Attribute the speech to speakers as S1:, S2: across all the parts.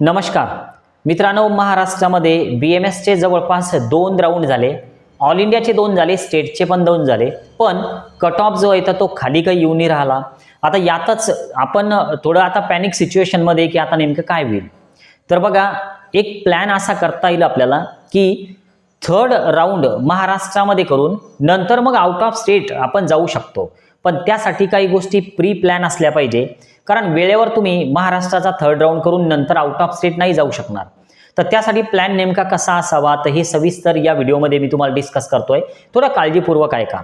S1: नमस्कार मित्रांनो, महाराष्ट्रामध्ये BMSचे जवळपास 2 राऊंड झाले. ऑल इंडियाचे 2 झाले, स्टेटचे पण 2 झाले. पण कट ऑफ जो आहे तर तो खाली काही येऊन नाही राहिला. आता यातच आपण थोडं आता पॅनिक सिच्युएशन मध्ये की आता नेमकं काय होईल. तर बघा, एक प्लॅन असा करता येईल आपल्याला की 3rd राऊंड महाराष्ट्रामध्ये करून नंतर मग आउट ऑफ स्टेट आपण जाऊ शकतो. पण त्यासाठी काही गोष्टी प्री प्लॅन असल्या पाहिजे, कारण वेळेवर तुम्ही महाराष्ट्राचा 3rd राऊंड करून नंतर आउट ऑफ स्टेट नाही जाऊ शकणार. तर त्यासाठी प्लॅन नेमका कसा असावा तर हे सविस्तर या व्हिडिओमध्ये मी तुम्हाला डिस्कस करतोय. थोडं काळजीपूर्वक ऐका.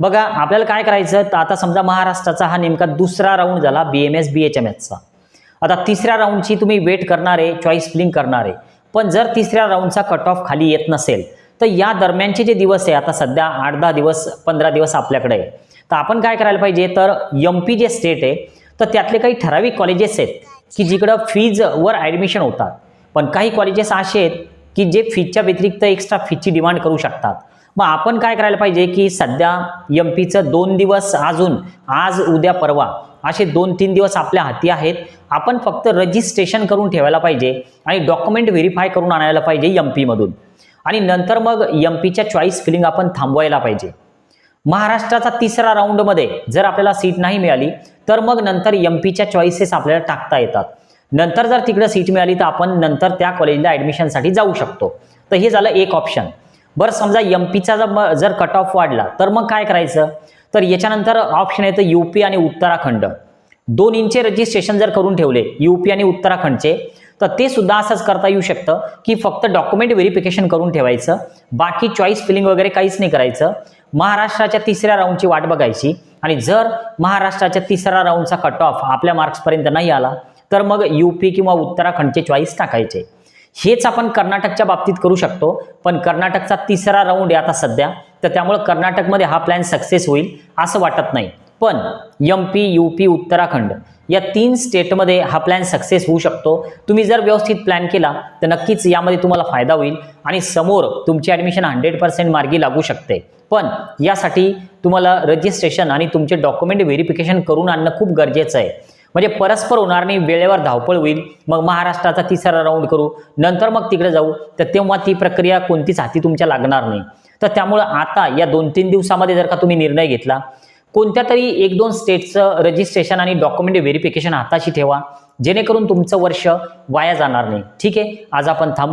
S1: बघा, आपल्याला काय करायचं तर आता समजा महाराष्ट्राचा हा नेमका 2रा राऊंड झाला BMS BHMSचा. आता 3ऱ्या राऊंडची तुम्ही वेट करणार आहे, चॉईस फिलिंग करणार आहे. पण जर 3ऱ्या राऊंडचा कट ऑफ खाली येत नसेल तर या दरम्यानचे जे दिवस आहे, आता सध्या 8-10 दिवस 15 दिवस आपल्याकडे आहे, तर आपण काय करायला पाहिजे तर MP जे स्टेट आहे तर त्यातले काही ठराविक कॉलेजेस आहेत की जिकडं फीजवर ॲडमिशन होतात. पण काही कॉलेजेस असे आहेत की जे फीजच्या व्यतिरिक्त एक्स्ट्रा फीजची डिमांड करू शकतात. मग आपण काय करायला पाहिजे की सध्या MPचं 2 दिवस अजून आज उद्या परवा असे 2-3 दिवस आपल्या हाती आहेत. आपण फक्त रजिस्ट्रेशन करून ठेवायला पाहिजे आणि डॉक्युमेंट व्हेरीफाय करून आणायला पाहिजे MP मधून. आणि नंतर मग MPच्या चॉईस फिलिंग आपण थांबवायला पाहिजे. महाराष्ट्राचा 3रा राऊंडमध्ये जर आपल्याला सीट नाही मिळाली तर मग नंतर MPच्या चॉईसेस आपल्याला टाकता येतात. नंतर जर तिकडे सीट मिळाली तर आपण नंतर त्या कॉलेजला ॲडमिशनसाठी जाऊ शकतो. तर हे झालं एक ऑप्शन. बरं, समजा MPचा जर कट ऑफ वाढला तर मग काय करायचं तर याच्यानंतर ऑप्शन येतं UP आणि उत्तराखंड. 2 रजिस्ट्रेशन जर करून ठेवले UP आणि उत्तराखंडचे तर ते सुद्धा असंच करता येऊ शकतं की फक्त डॉक्युमेंट व्हेरिफिकेशन करून ठेवायचं, बाकी चॉईस फिलिंग वगैरे काहीच नाही करायचं. महाराष्ट्राच्या 3ऱ्या राऊंडची वाट बघायची आणि जर महाराष्ट्राच्या 3रा राऊंडचा कट ऑफ आपल्या मार्क्सपर्यंत नाही आला तर मग UP किंवा उत्तराखंडचे चॉईस टाकायचे. हेच आपण कर्नाटकच्या बाबतीत करू शकतो. पण कर्नाटकचा 3रा राऊंड आहे आता सध्या, तर त्यामुळे कर्नाटकमध्ये हा प्लॅन सक्सेस होईल असं वाटत नाही. पण MP, UP, उत्तराखंड या 3 स्टेटमध्ये हा प्लॅन सक्सेस होऊ शकतो. तुम्ही जर व्यवस्थित प्लॅन केला तर नक्कीच यामध्ये तुम्हाला फायदा होईल आणि समोर तुमची ॲडमिशन 100% मार्गी लागू शकते. पण यासाठी तुम्हाला रजिस्ट्रेशन आणि तुमचे डॉक्युमेंट व्हेरिफिकेशन करून आणणं खूप गरजेचं आहे. म्हणजे परस्पर होणार नाही, वेळेवर धावपळ होईल. मग महाराष्ट्राचा 3रा राऊंड करू नंतर मग तिकडे जाऊ तर तेव्हा ती प्रक्रिया कोणतीच हाती तुमच्या लागणार नाही. तर त्यामुळं आता या 2-3 दिवसामध्ये जर का तुम्ही निर्णय घेतला, कोणत्या तरी 1-2 स्टेटचं रजिस्ट्रेशन आणि डॉक्युमेंट व्हेरिफिकेशन हाताशी ठेवा, जेणेकरून तुमचं वर्ष वाया जाणार नाही. ठीक आहे, आज आपण थांबू.